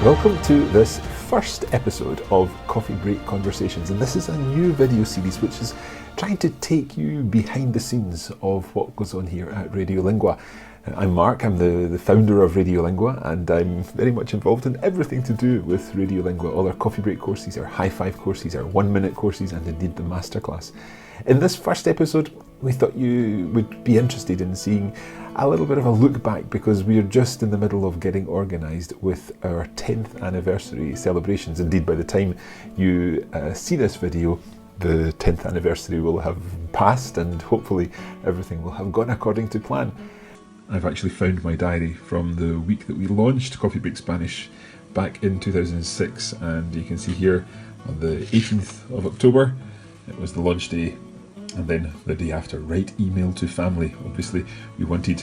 Welcome to this first episode of Coffee Break Conversations, and this is a new video series which is trying to take you behind the scenes of what goes on here at Radio Lingua. I'm Mark, I'm the founder of Radio Lingua, and I'm very much involved in everything to do with Radio Lingua, all our coffee break courses, our high five courses, our 1 minute courses, and indeed the masterclass. In this first episode, we thought you would be interested in seeing a little bit of a look back, because we are just in the middle of getting organised with our 10th anniversary celebrations. Indeed, by the time you see this video, the 10th anniversary will have passed and hopefully everything will have gone according to plan. I've actually found my diary from the week that we launched Coffee Break Spanish back in 2006, and you can see here on the 18th of October, it was the launch day, and then the day after, write email to family. Obviously, we wanted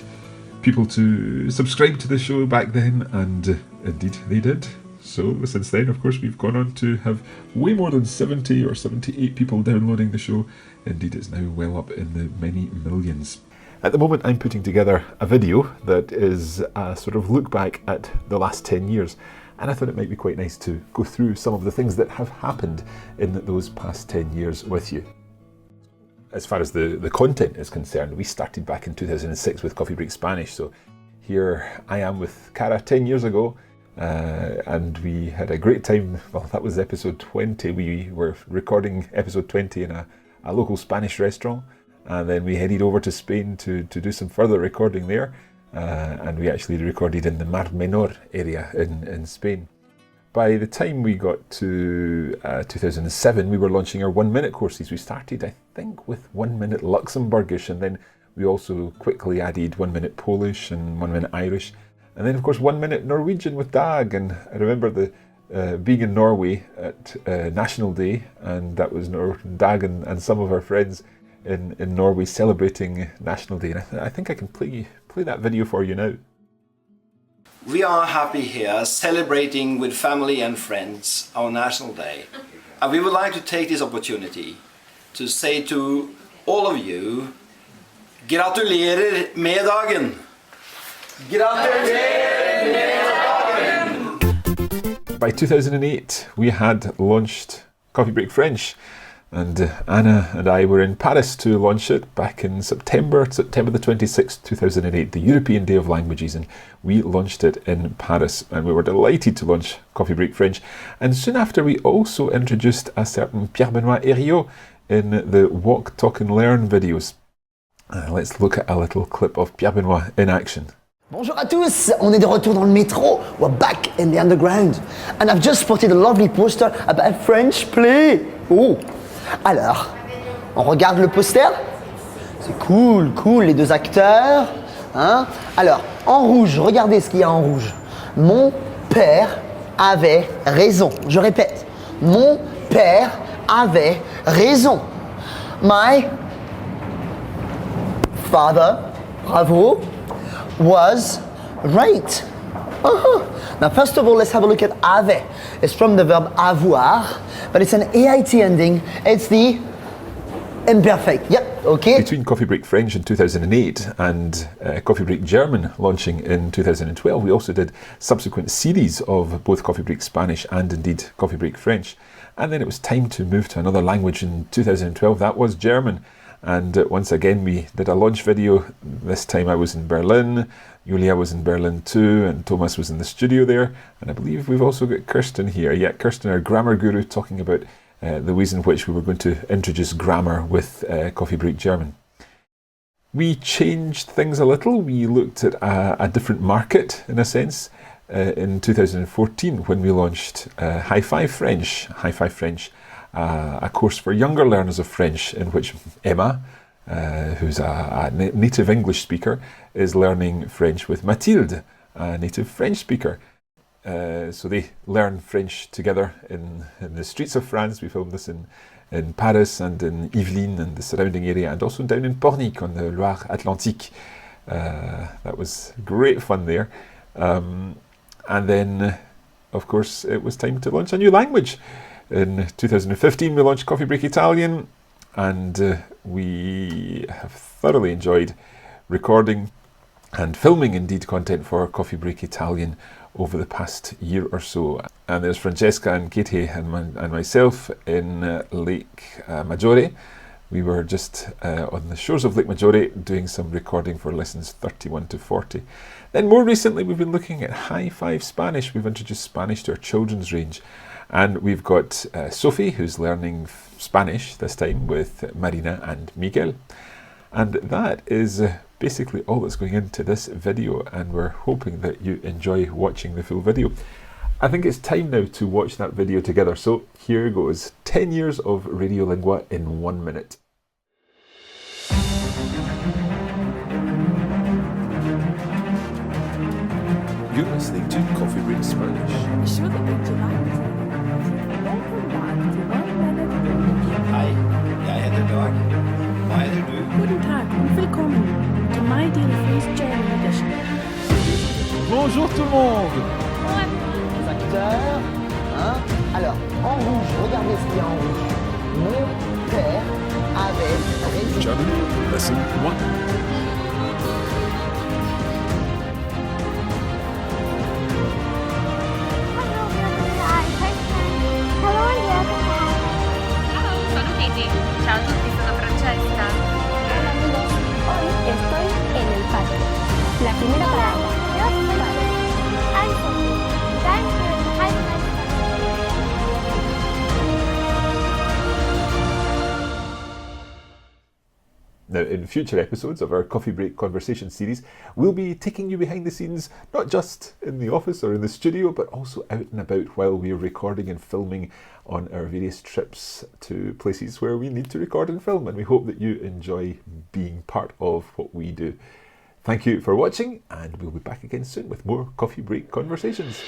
people to subscribe to the show back then, and indeed they did. So since then, of course, we've gone on to have way more than 70 or 78 people downloading the show. Indeed, it's now well up in the many millions. At the moment, I'm putting together a video that is a sort of look back at the last 10 years. And I thought it might be quite nice to go through some of the things that have happened in those past 10 years with you. As far as the content is concerned, we started back in 2006 with Coffee Break Spanish. So here I am with Cara 10 years ago, and we had a great time. Well, that was episode 20. We were recording episode 20 in a local Spanish restaurant. And then we headed over to Spain to do some further recording there. And we actually recorded in the Mar Menor area in Spain. By the time we got to 2007, we were launching our 1 minute courses. We started, I think, with 1 minute Luxembourgish, and then we also quickly added 1 minute Polish and 1 minute Irish. And then, of course, 1 minute Norwegian with Dag. And I remember being in Norway at National Day, and that was Dag and some of our friends in Norway celebrating National Day. And I think I can play that video for you now. We are happy here celebrating with family and friends our National Day. And we would like to take this opportunity to say to all of you, gratulerer med dagen! Gratulerer med dagen! By 2008, we had launched Coffee Break French. And Anna and I were in Paris to launch it back in September the 26th, 2008, the European Day of Languages, and we launched it in Paris, and we were delighted to launch Coffee Break French. And soon after, we also introduced a certain Pierre-Benoît in the Walk, Talk and Learn videos. Let's look at a little clip of Pierre-Benoît in action. Bonjour à tous, on est de retour dans le métro. We're back in the underground. And I've just spotted a lovely poster about a French play. Oh! Alors, on regarde le poster. C'est cool, les deux acteurs. Hein? Alors, en rouge, regardez ce qu'il y a en rouge. Mon père avait raison. Je répète, mon père avait raison. My father, bravo, was right. Uh-huh. Now, first of all, let's have a look at avait. It's from the verb avoir, but it's an AIT ending. It's the imperfect. Yep, okay. Between Coffee Break French in 2008 and Coffee Break German launching in 2012, we also did subsequent series of both Coffee Break Spanish and indeed Coffee Break French. And then it was time to move to another language in 2012. That was German. And once again, we did a launch video. This time I was in Berlin, Julia was in Berlin too, and Thomas was in the studio there. And I believe we've also got Kirsten here. Yeah, Kirsten, our grammar guru, talking about the ways in which we were going to introduce grammar with Coffee Break German. We changed things a little. We looked at a different market, in a sense, in 2014 when we launched High Five French. High Five French. A course for younger learners of French, in which Emma, who's a native English speaker, is learning French with Mathilde, a native French speaker. So they learn French together in the streets of France. We filmed this in Paris and in Yvelines and the surrounding area, and also down in Pornic on the Loire Atlantique. That was great fun there. And then, of course, it was time to launch a new language. In 2015, we launched Coffee Break Italian, and we have thoroughly enjoyed recording and filming, indeed, content for Coffee Break Italian over the past year or so. And there's Francesca and Katie and myself in Lake Maggiore. We were just on the shores of Lake Maggiore doing some recording for lessons 31 to 40. Then more recently we've been looking at High Five Spanish. We've introduced Spanish to our children's range. And we've got Sophie, who's learning Spanish this time with Marina and Miguel. And that is basically all that's going into this video, and we're hoping that you enjoy watching the full video. I think it's time now to watch that video together, so here goes. 10 years of Radio Lingua in 1 minute. You're listening to Coffee Break Spanish. Ich würde bitte weiter. Welcome back to 1 minute. Hej, jeg heter Dag. Hvad heter du? Guten Tag und willkommen to My Dear Face German Edition. Bonjour tout le monde. Les acteurs, hein? Alors, en rouge, regardez ce qu'il y a en rouge. Mon père avait raison. German, lesson 1. Sono Titi. Ciao a tutti, sono Francesca. Hola amigos, hoy estoy en el parque. La primera parada. Now, in future episodes of our Coffee Break Conversation series, we'll be taking you behind the scenes, not just in the office or in the studio, but also out and about while we're recording and filming on our various trips to places where we need to record and film. And we hope that you enjoy being part of what we do. Thank you for watching, and we'll be back again soon with more Coffee Break Conversations.